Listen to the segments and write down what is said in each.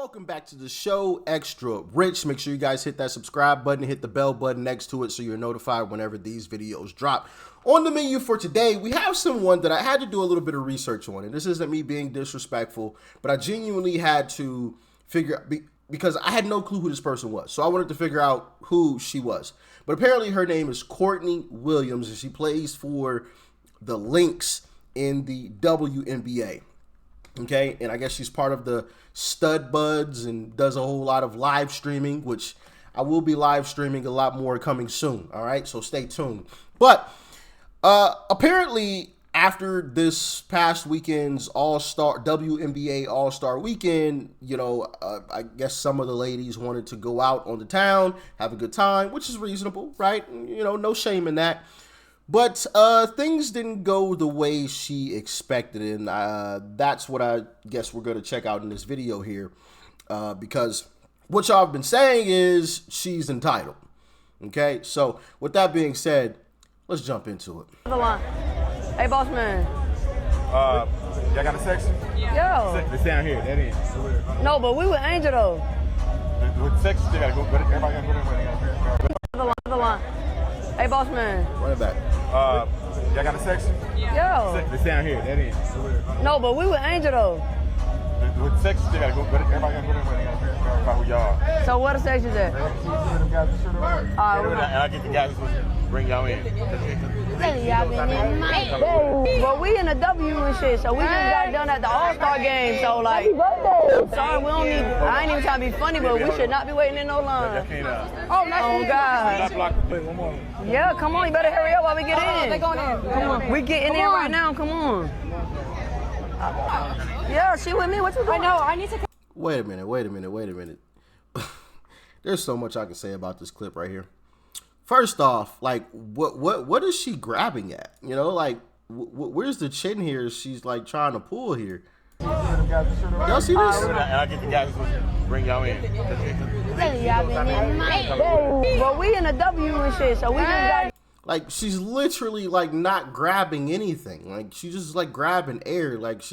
Welcome back to the show, Extra Rich. Make sure you guys hit that subscribe button, hit the bell button next to it so you're notified whenever these videos drop. On the menu for today, we have someone that I had to do a little bit of research on, and this isn't me being disrespectful, but I genuinely had to figure out, because I had no clue who this person was, so I wanted to figure out who she was. But apparently her name is Courtney Williams, and she plays for the Lynx in the WNBA. Okay, and I guess she's part of the Stud Buds and does a whole lot of live streaming, which I will be live streaming a lot more coming soon. All right, so stay tuned. But apparently, after this past weekend's All-Star WNBA All-Star Weekend, you know, I guess some of the ladies wanted to go out on the town, have a good time, which is reasonable, right? You know, no shame in that. But things didn't go the way she expected, and that's what I guess we're going to check out in this video here, because what y'all have been saying is she's entitled. Okay, so with that being said, let's jump into it. Hey, boss man. Y'all got a section? Yo. It's down here. That is. No, but we with Angel though. With the section, you gotta go. Everybody gotta go there. Hey, boss man. Run it back. Y'all got a section? Yo. It's down here. That is. No, but we with Angel though. With the section, you gotta go. Everybody gotta go there. Verify who y'all are. So what the section's at? I'll get the guys to bring y'all in. But we in the W and shit, so we just got done at the All-Star game, so like, I'm sorry, we don't need, I ain't even trying to be funny, but we should not be waiting in no line. Oh, God. Yeah, come on, you better hurry up while we get in. Come on, we getting in right now, come on. Yeah, she with me, what you doing? I know, I need to. Wait a minute. There's so much I can say about this clip right here. First off, like, what is she grabbing at? You know, like, where's the chin here she's, like, trying to pull here? Y'all see this? I'll get the guys to bring y'all in. But we in the W and shit, so we just got. Like, she's literally, like, not grabbing anything. Like, she's just, like, grabbing air. Like,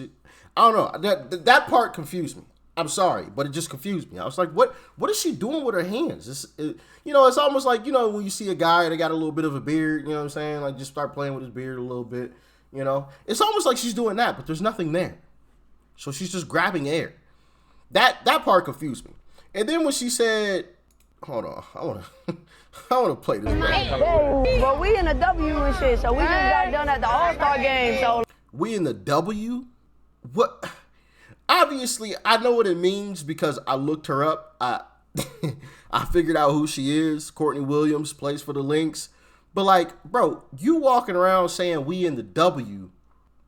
I don't know. That part confused me. I'm sorry, but it just confused me. I was like, what is she doing with her hands? You know, it's almost like, you know, when you see a guy that got a little bit of a beard, you know what I'm saying? Like, just start playing with his beard a little bit, you know? It's almost like she's doing that, but there's nothing there. So she's just grabbing air. That part confused me. And then when she said, hold on, I want to play this back. But we in the W and shit, so we just got done at the All-Star game, so. We in the W? What? Obviously, I know what it means because I looked her up. I figured out who she is. Courtney Williams plays for the Lynx. But, like, bro, you walking around saying we in the W.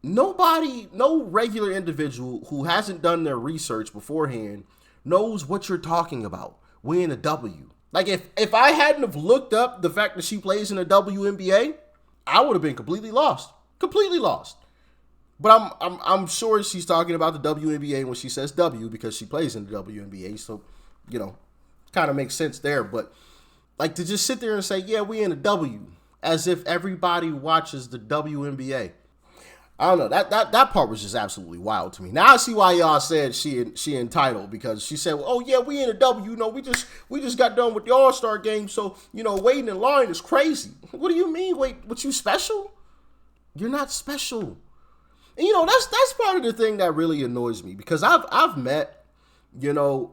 Nobody, no regular individual who hasn't done their research beforehand knows what you're talking about. We in the W. Like, if I hadn't have looked up the fact that she plays in the WNBA, I would have been completely lost. Completely lost. But I'm sure she's talking about the WNBA when she says W because she plays in the WNBA. So, you know, kind of makes sense there. But, like, to just sit there and say, yeah, we in the W, as if everybody watches the WNBA. I don't know. That part was just absolutely wild to me. Now I see why y'all said she entitled, because she said, well, oh, yeah, we in the W. You know, we just got done with the All-Star game. So, you know, waiting in line is crazy. What do you mean? Wait, what, you special? You're not special. And, you know, that's part of the thing that really annoys me, because I've met, you know,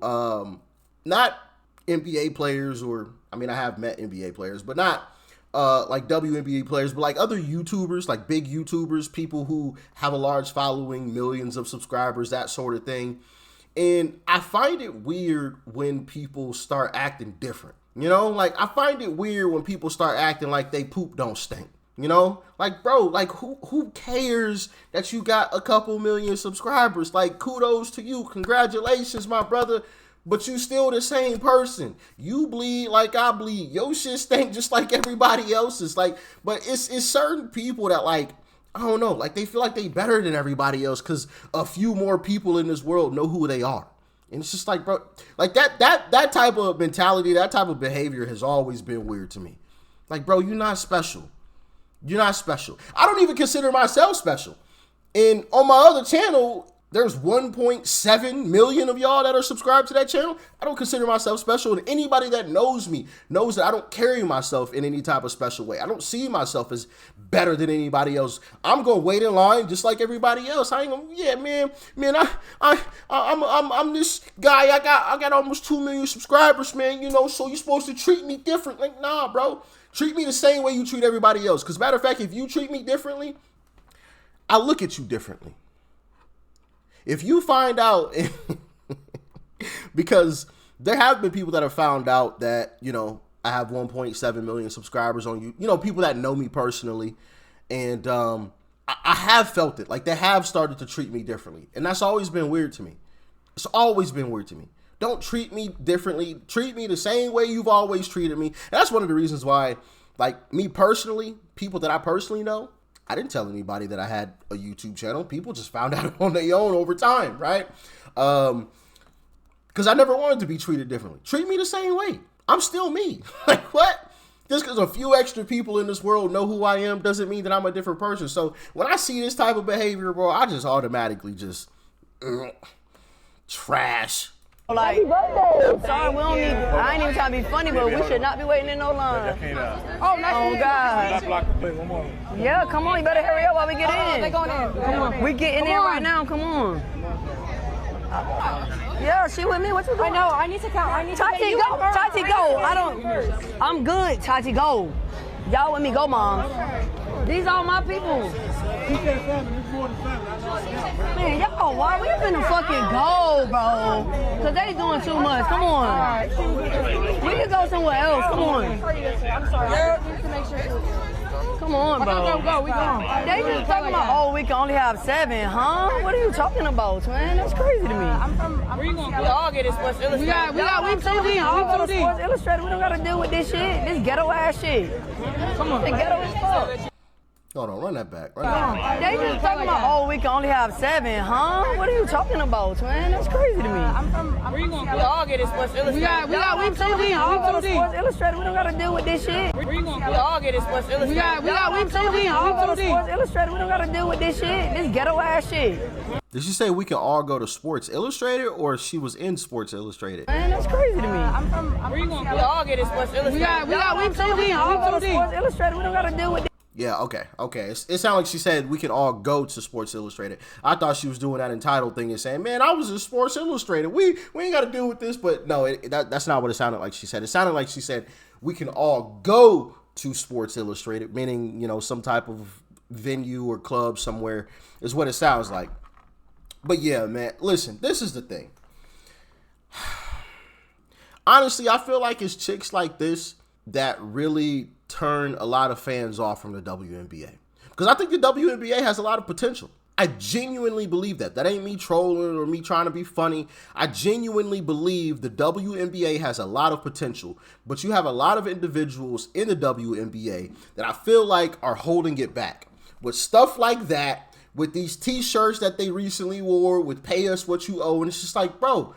not NBA players, or, I mean, I have met NBA players, but not like WNBA players, but like other YouTubers, like big YouTubers, people who have a large following, millions of subscribers, that sort of thing. And I find it weird when people start acting different, you know, like I find it weird when people start acting like they poop don't stink. You know, like, bro, like, who cares that you got a couple million subscribers? Like, kudos to you. Congratulations, my brother. But you still the same person. You bleed like I bleed. Your shit stink just like everybody else's. Like, but it's certain people that, like, I don't know, like, they feel like they better than everybody else because a few more people in this world know who they are. And it's just like, bro, like, that type of mentality, that type of behavior has always been weird to me. Like, bro, you're not special. You're not special. I don't even consider myself special. And on my other channel, There's 1.7 million of y'all that are subscribed to that channel. I don't consider myself special, and anybody that knows me knows that I don't carry myself in any type of special way. I don't see myself as better than anybody else. I'm gonna wait in line just like everybody else. I ain't gonna, yeah, man, I'm this guy. I got almost 2 million subscribers, man. You know, so you're supposed to treat me different. Like, nah, bro. Treat me the same way you treat everybody else. Because matter of fact, if you treat me differently, I look at you differently. If you find out, because there have been people that have found out that, you know, I have 1.7 million subscribers on you know, people that know me personally. And I have felt it. Like, they have started to treat me differently. And that's always been weird to me. It's always been weird to me. Don't treat me differently. Treat me the same way you've always treated me. And that's one of the reasons why, like, me personally, people that I personally know, I didn't tell anybody that I had a YouTube channel. People just found out on their own over time, right? Because I never wanted to be treated differently. Treat me the same way. I'm still me. Like, what? Just because a few extra people in this world know who I am doesn't mean that I'm a different person. So when I see this type of behavior, bro, I just automatically just trash. Like, I'm sorry, we don't need, I ain't even trying to be funny, but we should not be waiting in no line. Oh, God. Yeah, come on, you better hurry up while we get in. They going in. Come on. We getting in right now, come on. Yeah, she with me, what you doing? I know, I need to count, Tati, go, Tati, go. I'm good, Tati, go. Y'all with me, go, Mom. These are my people. Man, y'all, why we finna fucking go, bro? Cause they doing too much. Come on. We can go somewhere else. Come on. I'm sorry. Come on, bro. Go. We going. They just talking about, oh, we can only have 7, huh? What are you talking about, man? That's crazy to me. Where you going? We all get it Sports Illustrated. We tuned in. Sports Illustrated. We don't gotta deal with this shit. This ghetto ass shit. Come on. The ghetto as fuck. Hold on, run that back. They just talking about, oh, we can only have 7, huh? What are you talking about, man? That's crazy to me. Where you going? We all get it Sports Illustrated. We tuned in. Sports Illustrated. We don't gotta deal with this shit. Where you going? We all get it Sports Illustrated. We tuned in. Sports Illustrated. We don't gotta deal with this shit. This ghetto ass shit. Did she say we can all go to Sports Illustrated, or she was in Sports Illustrated? Man, that's crazy to me. Where you going? We all get it Sports Illustrated. We tuned in. Sports Illustrated. We don't gotta deal with this. Yeah, okay. It sounded like she said we can all go to Sports Illustrated. I thought she was doing that entitled thing and saying, man, I was in Sports Illustrated. We ain't got to deal with this. But no, that's not what it sounded like she said. It sounded like she said we can all go to Sports Illustrated, meaning, you know, some type of venue or club somewhere is what it sounds like. But yeah, man, listen, this is the thing. Honestly, I feel like it's chicks like this that really turn a lot of fans off from the WNBA. Because I think the WNBA has a lot of potential. I genuinely believe that. That ain't me trolling or me trying to be funny. I genuinely believe the WNBA has a lot of potential. But you have a lot of individuals in the WNBA that I feel like are holding it back. With stuff like that, with these t-shirts that they recently wore, with pay us what you owe. And it's just like, bro,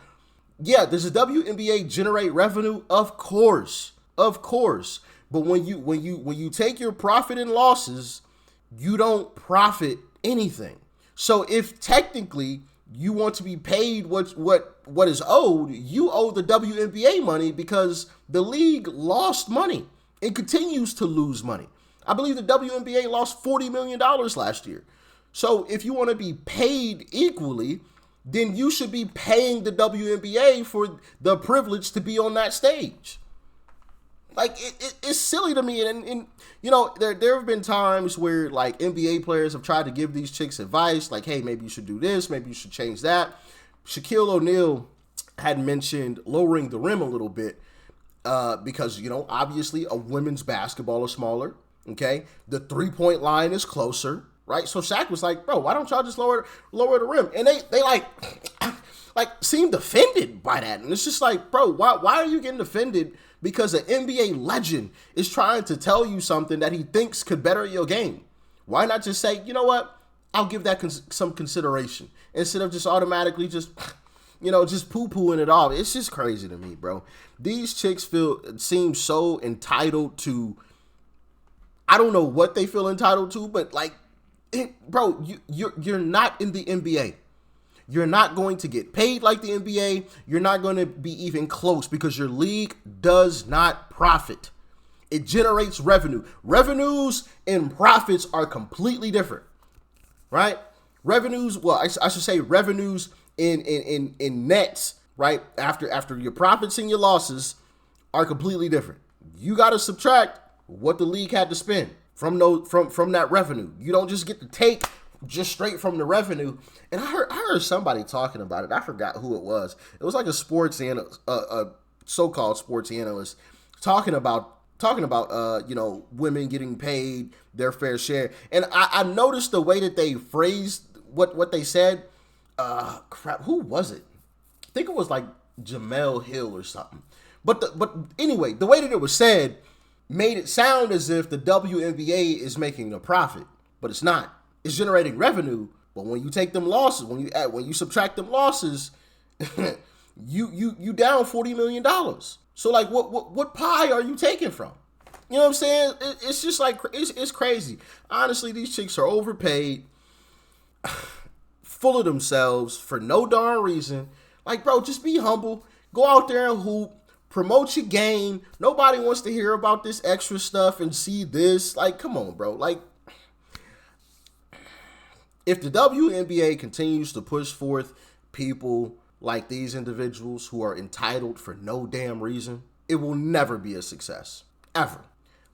yeah, does the WNBA generate revenue? Of course. But when you take your profit and losses, you don't profit anything. So if technically you want to be paid what is owed, you owe the WNBA money because the league lost money and continues to lose money. I believe the WNBA lost $40 million last year. So if you want to be paid equally, then you should be paying the WNBA for the privilege to be on that stage. Like, it's silly to me. And you know, there have been times where, like, NBA players have tried to give these chicks advice, like, hey, maybe you should do this, maybe you should change that. Shaquille O'Neal had mentioned lowering the rim a little bit because, you know, obviously a women's basketball is smaller, okay? The three-point line is closer, right? So Shaq was like, bro, why don't y'all just lower the rim? And they like seemed offended by that. And it's just like, bro, why are you getting offended because an NBA legend is trying to tell you something that he thinks could better your game? Why not just say, you know what, I'll give that some consideration instead of just automatically just, you know, just poo-pooing it off. It's just crazy to me, bro. These chicks seem so entitled to, I don't know what they feel entitled to, but like, bro, you're not in the NBA. You're not going to get paid like the NBA. You're not going to be even close because your league does not profit. It generates revenue. Revenues and profits are completely different, right? Revenues, well, I should say revenues in nets, right? After your profits and your losses are completely different. You got to subtract what the league had to spend from that revenue. You don't just get to take just straight from the revenue. And I heard somebody talking about it. I forgot who it was. It was like a sports analyst, a so-called sports analyst talking about women getting paid their fair share. And I noticed the way that they phrased what they said. Who was it? I think it was like Jamel Hill or something. But anyway, the way that it was said made it sound as if the WNBA is making a profit, but it's not. It's generating revenue, but when you take them losses, when you subtract them losses, you down $40 million. So like, what pie are you taking from? You know what I'm saying? It's just like, it's crazy. Honestly, these chicks are overpaid, full of themselves for no darn reason. Like, bro, just be humble. Go out there and hoop. Promote your game. Nobody wants to hear about this extra stuff and see this. Like, come on, bro. Like, if the WNBA continues to push forth people like these individuals who are entitled for no damn reason, it will never be a success. Ever.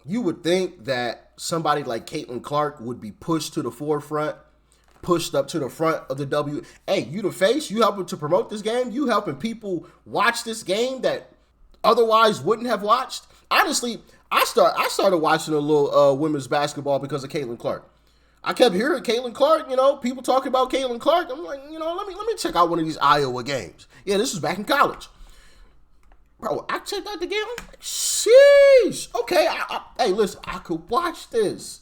You would think that somebody like Caitlin Clark would be pushed to the forefront, pushed up to the front of the Hey, you the face? You helping to promote this game? You helping people watch this game that otherwise wouldn't have watched? Honestly, I started watching a little women's basketball because of Caitlin Clark. I kept hearing Caitlin Clark, people talking about Caitlin Clark. I'm like, let me check out one of these Iowa games. Yeah, this was back in college. Bro, I checked out the game. I'm like, sheesh. Okay, hey, listen, I could watch this.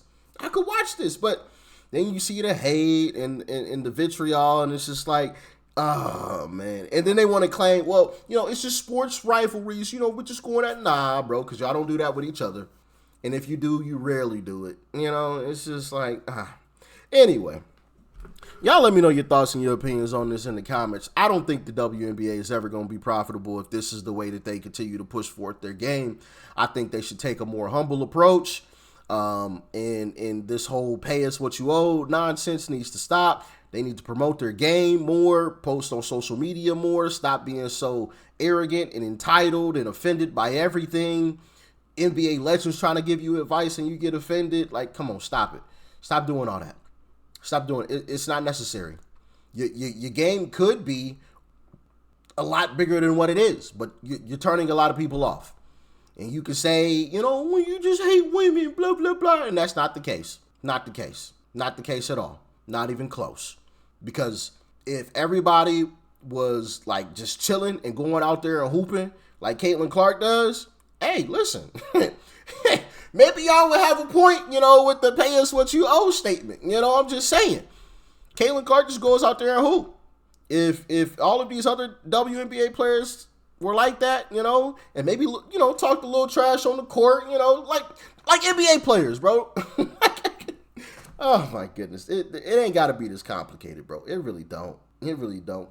But then you see the hate and the vitriol, and it's just like, oh, man. And then they want to claim, well, it's just sports rivalries. We're just going at, nah, bro, because y'all don't do that with each other. And if you do, you rarely do it. It's just like, Anyway, y'all let me know your thoughts and your opinions on this in the comments. I don't think the WNBA is ever going to be profitable if this is the way that they continue to push forth their game. I think they should take a more humble approach. And this whole pay us what you owe nonsense needs to stop. They need to promote their game more, post on social media more, stop being so arrogant and entitled and offended by everything. NBA legends trying to give you advice and you get offended. Like, come on, stop it. Stop doing all that. Stop doing it. It's not necessary. Your game could be a lot bigger than what it is, but you're turning a lot of people off. And you can say, well, you just hate women, blah, blah, blah. And that's not the case. Not the case. Not the case at all. Not even close. Because if everybody was like just chilling and going out there and hooping like Caitlin Clark does, hey, listen, maybe y'all would have a point, with the pay us what you owe statement. I'm just saying. Caitlin Clark just goes out there and hoop. If all of these other WNBA players were like that, and maybe, talk a little trash on the court, like NBA players, bro. Oh my goodness. It ain't got to be this complicated, bro. It really don't.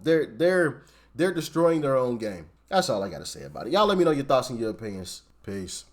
They're destroying their own game. That's all I got to say about it. Y'all let me know your thoughts and your opinions. Peace.